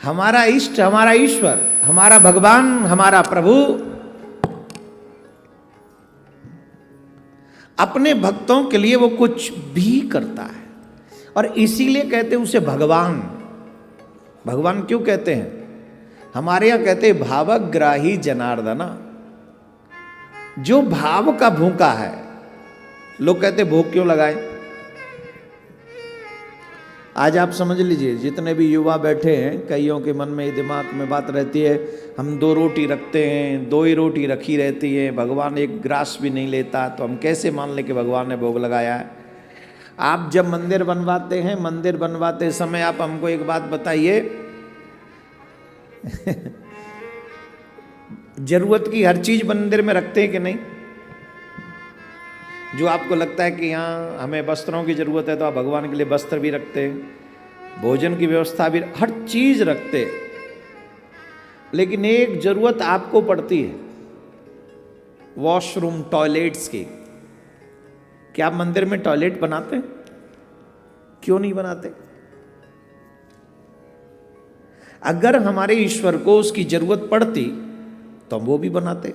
हमारा इष्ट, हमारा ईश्वर, हमारा भगवान, हमारा प्रभु अपने भक्तों के लिए वो कुछ भी करता है। और इसीलिए कहते हैं उसे भगवान। भगवान क्यों कहते हैं? हमारे यहां कहते हैं भावग्राही जनार्दना, जो भाव का भूखा है। लोग कहते भूख क्यों लगाए? आज आप समझ लीजिए, जितने भी युवा बैठे हैं, कईयों के मन में दिमाग में बात रहती है, हम 2 रोटी रखते हैं, 2 ही रोटी रखी रहती है, भगवान एक ग्रास भी नहीं लेता, तो हम कैसे मान लें कि भगवान ने भोग लगाया है? आप जब मंदिर बनवाते हैं, मंदिर बनवाते समय आप हमको एक बात बताइए जरूरत की हर चीज मंदिर में रखते हैं कि नहीं? जो आपको लगता है कि यहाँ हमें वस्त्रों की जरूरत है, तो आप भगवान के लिए वस्त्र भी रखते हैं, भोजन की व्यवस्था भी, हर चीज रखते हैं। लेकिन एक जरूरत आपको पड़ती है, वॉशरूम, टॉयलेट्स की। क्या आप मंदिर में टॉयलेट बनाते हैं? क्यों नहीं बनाते? अगर हमारे ईश्वर को उसकी जरूरत पड़ती तो हम वो भी बनाते,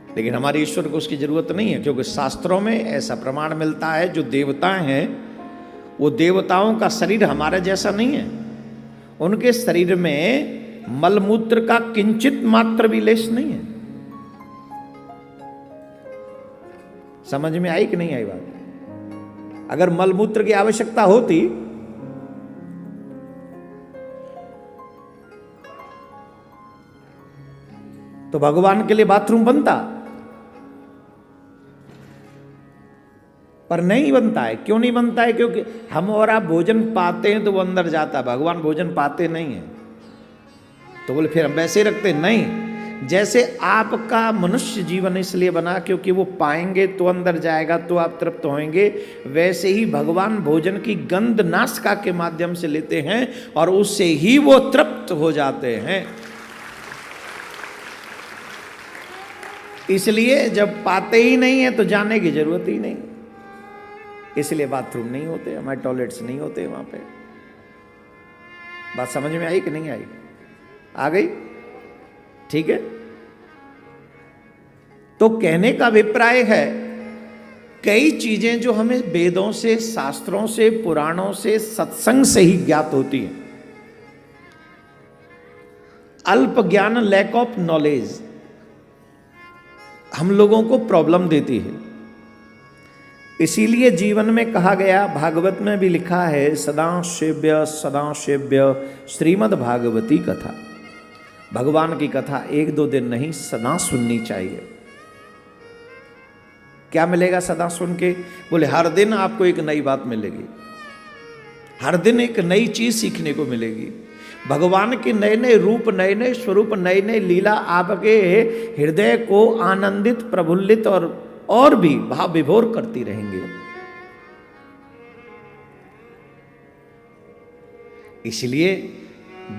लेकिन हमारे ईश्वर को उसकी जरूरत नहीं है, क्योंकि शास्त्रों में ऐसा प्रमाण मिलता है, जो देवता हैं वो देवताओं का शरीर हमारे जैसा नहीं है। उनके शरीर में मलमूत्र का किंचित मात्र भी लेश नहीं है। समझ में आई कि नहीं आई बात? अगर मलमूत्र की आवश्यकता होती तो भगवान के लिए बाथरूम बनता, पर नहीं बनता है। क्यों नहीं बनता है? क्योंकि हम और आप भोजन पाते हैं तो वो अंदर जाता है, भगवान भोजन पाते नहीं है। तो बोले फिर हम वैसे ही रखते नहीं। जैसे आपका मनुष्य जीवन इसलिए बना क्योंकि वो पाएंगे तो अंदर जाएगा, तो आप तृप्त होंगे, वैसे ही भगवान भोजन की गंध नासिका के माध्यम से लेते हैं और उससे ही वो तृप्त हो जाते हैं। इसलिए जब पाते ही नहीं है तो जाने की जरूरत ही नहीं, इसलिए बाथरूम नहीं होते, हमारे टॉयलेट्स नहीं होते वहां पे। बात समझ में आई कि नहीं आई? आ गई? ठीक है। तो कहने का अभिप्राय है, कई चीजें जो हमें वेदों से, शास्त्रों से, पुराणों से, सत्संग से ही ज्ञात होती हैं। अल्प ज्ञान, लैक ऑफ नॉलेज हम लोगों को प्रॉब्लम देती है। इसीलिए जीवन में कहा गया, भागवत में भी लिखा है, सदा सेव्य श्रीमद् भागवती कथा। भगवान की कथा 1-2 दिन नहीं, सदा सुननी चाहिए। क्या मिलेगा सदा सुन के? बोले हर दिन आपको एक नई बात मिलेगी, हर दिन एक नई चीज सीखने को मिलेगी। भगवान के नए नए रूप, नए नए स्वरूप, नई नई लीला आपके हृदय को आनंदित, प्रफुल्लित और भी भाव विभोर करती रहेंगे। इसलिए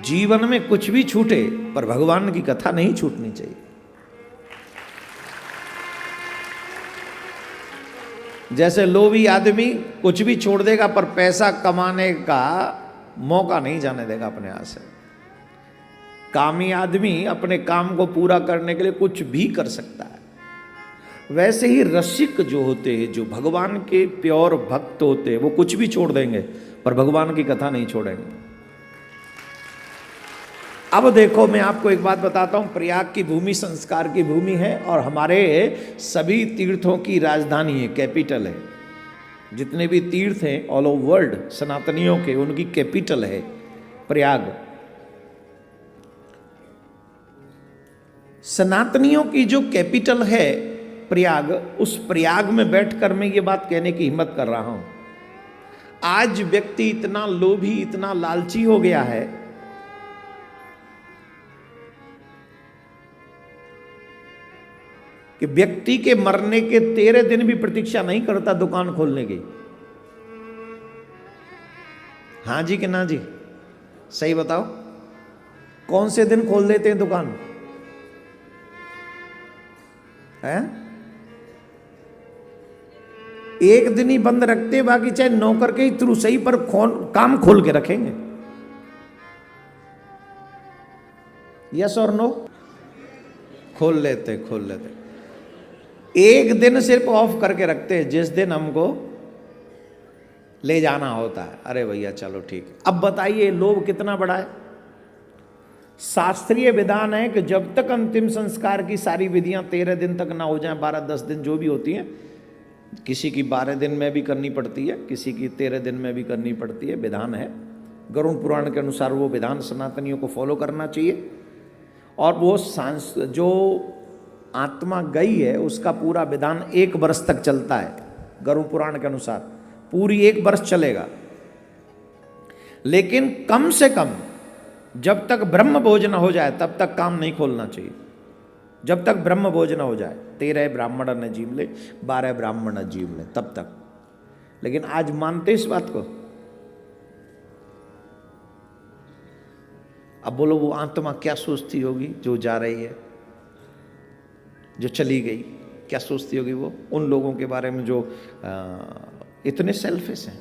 जीवन में कुछ भी छूटे पर भगवान की कथा नहीं छूटनी चाहिए। जैसे लोभी आदमी कुछ भी छोड़ देगा पर पैसा कमाने का मौका नहीं जाने देगा अपने हाथ से। कामी आदमी अपने काम को पूरा करने के लिए कुछ भी कर सकता है। वैसे ही रसिक जो होते हैं, जो भगवान के प्योर भक्त होते हैं, वो कुछ भी छोड़ देंगे पर भगवान की कथा नहीं छोड़ेंगे। अब देखो, मैं आपको एक बात बताता हूं, प्रयाग की भूमि संस्कार की भूमि है और हमारे सभी तीर्थों की राजधानी है, कैपिटल है। जितने भी तीर्थ हैं ऑल ओवर वर्ल्ड सनातनियों के, उनकी कैपिटल है प्रयाग। सनातनियों की जो कैपिटल है प्रयाग, उस प्रयाग में बैठकर मैं ये बात कहने की हिम्मत कर रहा हूं। आज व्यक्ति इतना लोभी, इतना लालची हो गया है कि व्यक्ति के मरने के 13 दिन भी प्रतीक्षा नहीं करता दुकान खोलने की। हाँ जी कि ना जी? सही बताओ, कौन से दिन खोल देते हैं दुकान? है एक दिन ही बंद रखते, बाकी चाहे नौकर के ही थ्रू सही पर काम खोल के रखेंगे। यस और नो? खोल लेते। एक दिन सिर्फ ऑफ करके रखते हैं, जिस दिन हमको ले जाना होता है। अरे भैया चलो ठीक। अब बताइए लोभ कितना बड़ा है। शास्त्रीय विधान है कि जब तक अंतिम संस्कार की सारी विधियां 13 दिन तक ना हो जाएं, 12-10 दिन जो भी होती हैं, किसी की 12 दिन में भी करनी पड़ती है, किसी की 13 दिन में भी करनी पड़ती है, विधान है। गरुड़ पुराण के अनुसार वो विधान सनातनियों को फॉलो करना चाहिए। और वो जो आत्मा गई है उसका पूरा विधान 1 वर्ष तक चलता है। गरुड़ पुराण के अनुसार पूरी 1 वर्ष चलेगा। लेकिन कम से कम जब तक ब्रह्म भोज न हो जाए तब तक काम नहीं खोलना चाहिए। जब तक ब्रह्म भोज न हो जाए, 13 ब्राह्मण न जीव ले, 12 ब्राह्मण न जीव ले, तब तक। लेकिन आज मानते इस बात को? अब बोलो वो आत्मा क्या सोचती होगी जो जा रही है, जो चली गई, क्या सोचती होगी वो उन लोगों के बारे में जो इतने सेल्फिश हैं।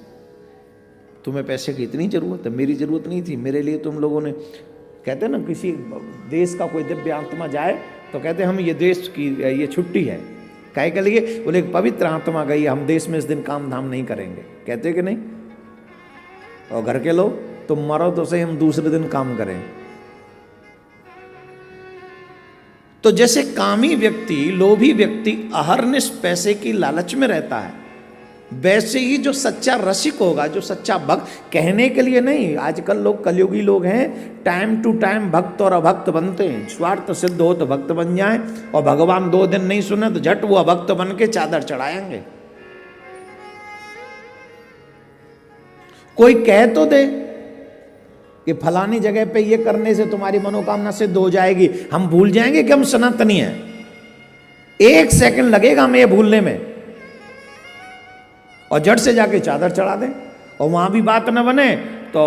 तुम्हें पैसे की इतनी ज़रूरत है, मेरी ज़रूरत नहीं थी, मेरे लिए तुम लोगों ने। कहते हैं ना किसी देश का कोई दिव्य आत्मा जाए तो कहते हैं हम ये देश की ये छुट्टी है, काहे के लिए? बोले एक पवित्र आत्मा गई, हम देश में इस दिन काम धाम नहीं करेंगे। कहते कि नहीं? और घर के लोग तुम मरो तो सही, हम दूसरे दिन काम करें। तो जैसे कामी व्यक्ति, लोभी व्यक्ति अहरनिश पैसे की लालच में रहता है, वैसे ही जो सच्चा रसिक होगा, जो सच्चा भक्त, कहने के लिए नहीं, आजकल लोग कलयुगी लोग हैं, टाइम टू टाइम भक्त और अभक्त बनते हैं। स्वार्थ सिद्ध हो तो भक्त बन जाए, और भगवान 2 दिन नहीं सुने तो झट वो अभक्त बन के चादर चढ़ाएंगे। कोई कह तो दे कि फलानी जगह पे ये करने से तुम्हारी मनोकामना सिद्ध हो जाएगी, हम भूल जाएंगे कि हम सनातनी हैं। 1 सेकंड लगेगा हमें ये भूलने में, और जड़ से जाके चादर चढ़ा दें, और वहां भी बात न बने तो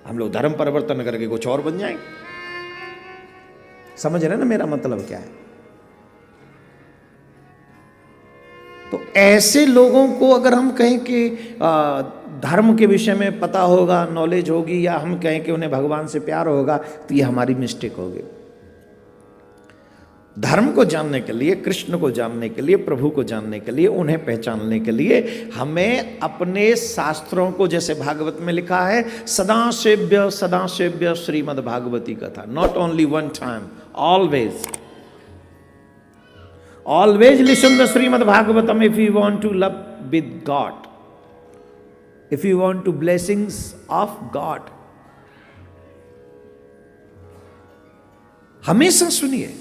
हम लोग धर्म परिवर्तन करके कुछ और बन जाएंगे। समझ रहे ना मेरा मतलब क्या है? तो ऐसे लोगों को अगर हम कहें कि धर्म के विषय में पता होगा, नॉलेज होगी, या हम कहें कि उन्हें भगवान से प्यार होगा, तो ये हमारी मिस्टेक होगी। धर्म को जानने के लिए, कृष्ण को जानने के लिए, प्रभु को जानने के लिए, उन्हें पहचानने के लिए हमें अपने शास्त्रों को, जैसे भागवत में लिखा है, सदा सेव्य श्रीमद् भागवती कथा। Not only one time, always listen the Srimad Bhagavatam if you want to love with God, if you want to blessings of God। हमेशा सुनिए।